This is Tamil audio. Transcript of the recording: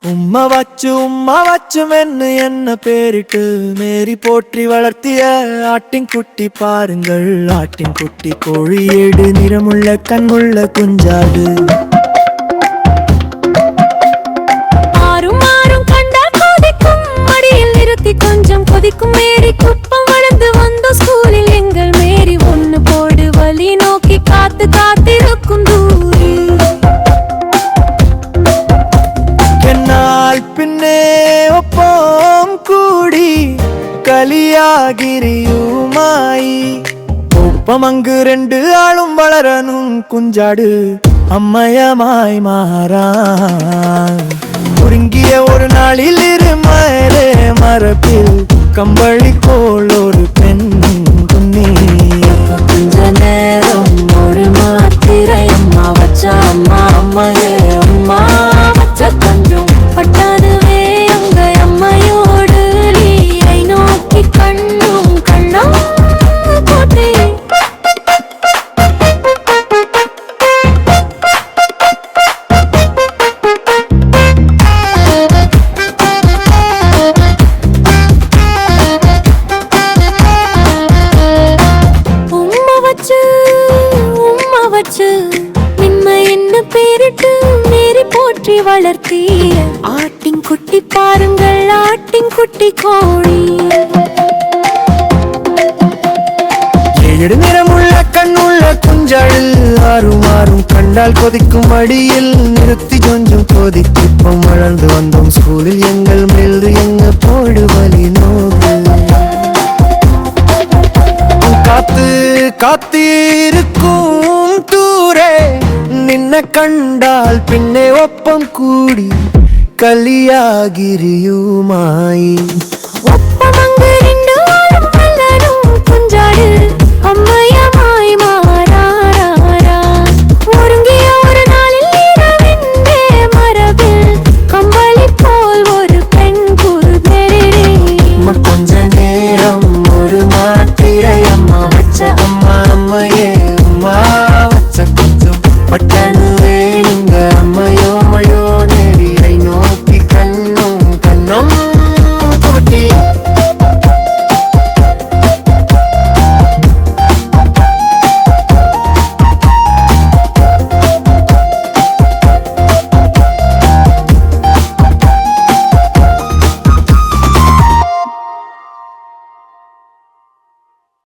உம்மா வச்சு மென்னு என்ன பேரிட்டு மேரி போற்றி வளர்த்திய ஆட்டின் குட்டி பாருங்கள். ஆட்டின் குட்டி கோழி ஏடு நிறமுள்ள கண்ணுள்ள குஞ்சாடு. ஆறும் ஆறும் கண்டால் கொதிக்கும் மடியில் நிறுத்தி கொஞ்சம் கொதிக்கும் மேரி குப்பம் வளர்ந்து வந்த ஸ்கூலில் எங்கள் மேரி ஒன்னு போடு வழி நோக்கி காத்து காத்திருக்கும் தூரி. பின்னே ஒப்பம் கூடி கலியாகிரியுமாயி ஒப்பம் அங்கு ரெண்டு ஆளும் வளரனும் குஞ்சாடு அம்மையமாய் மாறா. ஒருங்கிய ஒரு நாளில் இரு மேலே மரபில் கம்பளி போல் ஒரு பெண் குன்னி. கொஞ்ச நேரம் ஒரு மாத்திரை அம்மா வச்ச அம்மா அம்மையே அம்மா வச்ச கொஞ்சம் பட்டாதுவே அங்க அம்மையோடு நீரை நோக்கி கண்ணும் கண்ணம் போட்டே. உம்மா வச்சு மின்மை என்ன பேரிட்டு மேரி போற்றி வளர்த்திய ஆட்டின் குட்டி பாருங்கள் ஆட்டின் குட்டி கோழி. ஏழு நிறமுள்ள கண்ணுள்ள குஞ்சாடில் ஆறும் ஆறும் கண்டால் கொதிக்கும் அடியில் நிறுத்தி கொஞ்சம் கொதிக்கும் வளர்ந்து வந்தோம் ஸ்கூலில் எங்கள் மேல் எங்க போடு வலி நோக்கு. காத்திருக்கும் தூரே நின்ன கண்டால் பின்னே ஒப்பம் கூடி கலியாகிரியுமாயி ஒப்பம் அங்கு